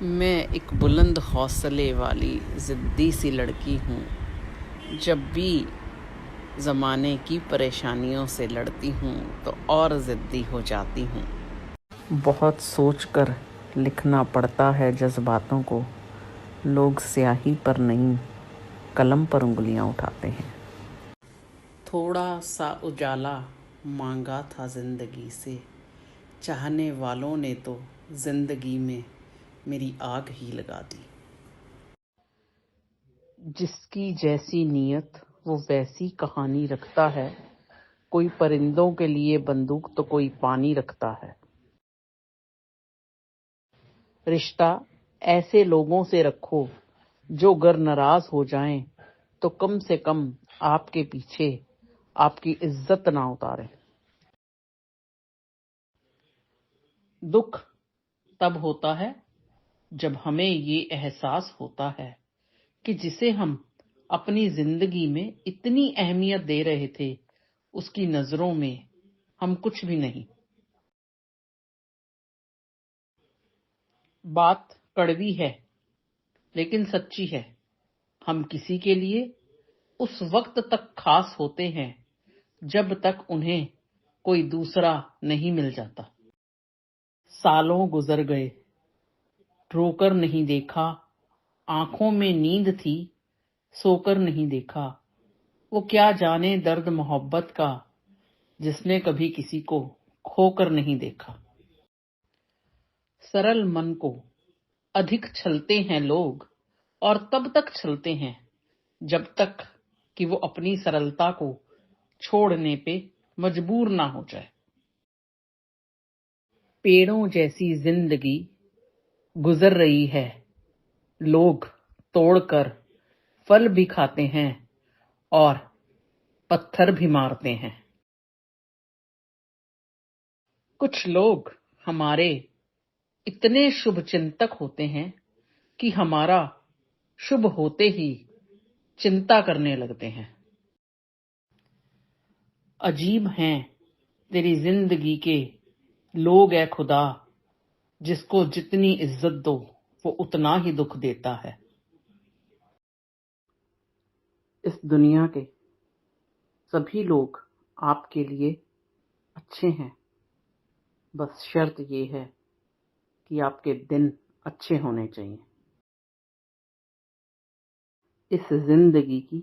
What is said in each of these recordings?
میں ایک بلند حوصلے والی ضدی سی لڑکی ہوں. جب بھی زمانے کی پریشانیوں سے لڑتی ہوں تو اور ضدی ہو جاتی ہوں. بہت سوچ کر لکھنا پڑتا ہے جذباتوں کو. لوگ سیاہی پر نہیں قلم پر انگلیاں اٹھاتے ہیں. تھوڑا سا اجالا مانگا تھا زندگی سے، چاہنے والوں نے تو زندگی میں میری آگ ہی لگا دی. جس کی جیسی نیت وہ ویسی کہانی رکھتا ہے. کوئی پرندوں کے لیے بندوق تو کوئی پانی رکھتا ہے. رشتہ ایسے لوگوں سے رکھو جو گر ناراض ہو جائیں تو کم سے کم آپ کے پیچھے آپ کی عزت نہ اتاریں. دکھ تب ہوتا ہے جب ہمیں یہ احساس ہوتا ہے کہ جسے ہم اپنی زندگی میں اتنی اہمیت دے رہے تھے اس کی نظروں میں ہم کچھ بھی نہیں. بات کڑوی ہے لیکن سچی ہے. ہم کسی کے لیے اس وقت تک خاص ہوتے ہیں جب تک انہیں کوئی دوسرا نہیں مل جاتا. سالوں گزر گئے، رو کر نہیں دیکھا. آنکھوں میں نیند تھی، سو کر نہیں دیکھا. وہ کیا جانے درد محبت کا جس نے کبھی کسی کو کھو کر نہیں دیکھا. سرل من کو ادھک چھلتے ہیں لوگ، اور تب تک چھلتے ہیں جب تک کہ وہ اپنی سرلتا کو چھوڑنے پہ مجبور نہ ہو جائے. پیڑوں جیسی زندگی گزر رہی ہے. لوگ توڑ کر پھل بھی کھاتے ہیں اور پتھر بھی مارتے ہیں. کچھ لوگ ہمارے اتنے شبھ چنتک ہوتے ہیں کہ ہمارا شبھ ہوتے ہی چنتا کرنے لگتے ہیں. عجیب ہیں تیری زندگی کے لوگ اے خدا، جس کو جتنی عزت دو وہ اتنا ہی دکھ دیتا ہے. اس دنیا کے سبھی لوگ آپ کے لیے اچھے ہیں، بس شرط یہ ہے کہ آپ کے دن اچھے ہونے چاہیے. اس زندگی کی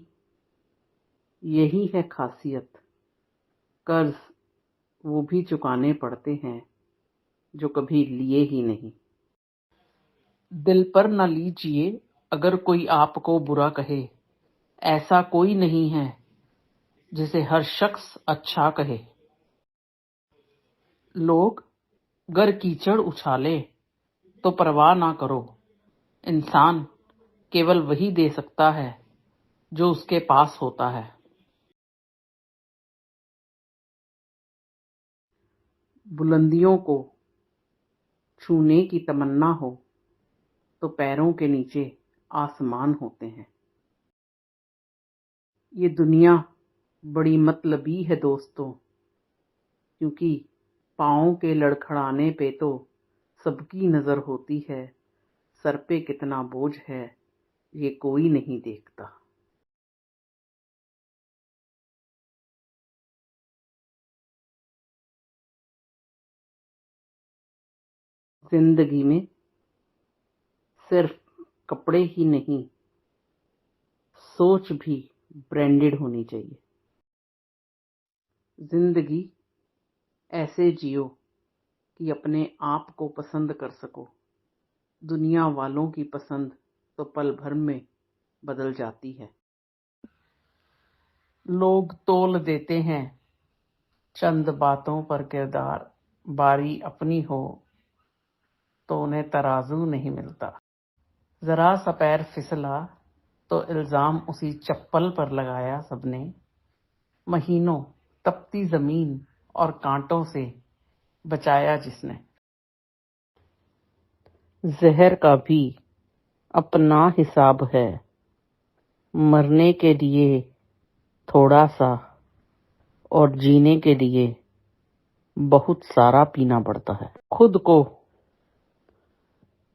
یہی ہے خاصیت، قرض وہ بھی چکانے پڑتے ہیں جو کبھی لیے ہی نہیں. دل پر نہ لیجیے اگر کوئی آپ کو برا کہے. ایسا کوئی نہیں ہے جسے ہر شخص اچھا کہے. لوگ گر کیچڑ اچھالے تو پرواہ نہ کرو. انسان کیول وہی دے سکتا ہے جو اس کے پاس ہوتا ہے. بلندیوں کو چھونے کی تمنا ہو تو پیروں کے نیچے آسمان ہوتے ہیں. یہ دنیا بڑی مطلبی ہے دوستوں، کیونکہ پاؤں کے لڑکھڑانے پہ تو سب کی نظر ہوتی ہے. سر پہ کتنا بوجھ ہے یہ کوئی نہیں دیکھتا. زندگی میں صرف کپڑے ہی نہیں، سوچ بھی برانڈڈ ہونی چاہیے. زندگی ایسے جیو کہ اپنے آپ کو پسند کر سکو. دنیا والوں کی پسند تو پل بھر میں بدل جاتی ہے. لوگ تول دیتے ہیں چند باتوں پر کردار. باری اپنی ہو تو انہیں ترازو نہیں ملتا. ذرا سا پیر پھسلا تو الزام اسی چپل پر لگایا سب نے. مہینوں تپتی زمین اور کانٹوں سے بچایا جس نے. زہر کا بھی اپنا حساب ہے. مرنے کے لیے تھوڑا سا اور جینے کے لیے بہت سارا پینا پڑتا ہے. خود کو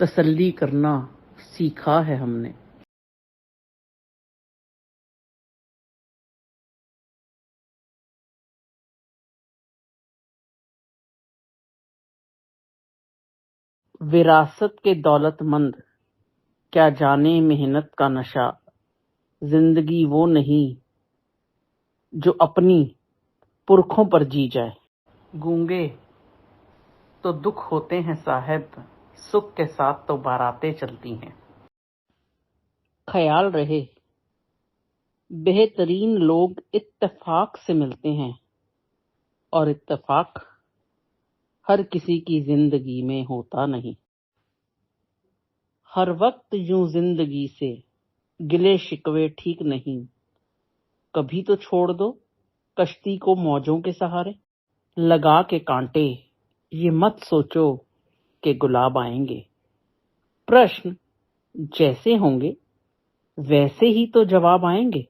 تسلی کرنا سیکھا ہے ہم نے۔ وراثت کے دولت مند کیا جانے محنت کا نشہ، زندگی وہ نہیں جو اپنی پرکھوں پر جی جائے۔ گونگے تو دکھ ہوتے ہیں صاحب، سکھ کے ساتھ تو باراتیں چلتی ہیں۔ خیال رہے بہترین لوگ اتفاق سے ملتے ہیں، اور اتفاق ہر کسی کی زندگی میں ہوتا نہیں۔ ہر وقت یوں زندگی سے گلے شکوے ٹھیک نہیں، کبھی تو چھوڑ دو کشتی کو موجوں کے سہارے۔ لگا کے کانٹے یہ مت سوچو کہ گلاب آئیں گے، پرشن جیسے ہوں گے ویسے ہی تو جواب آئیں گے۔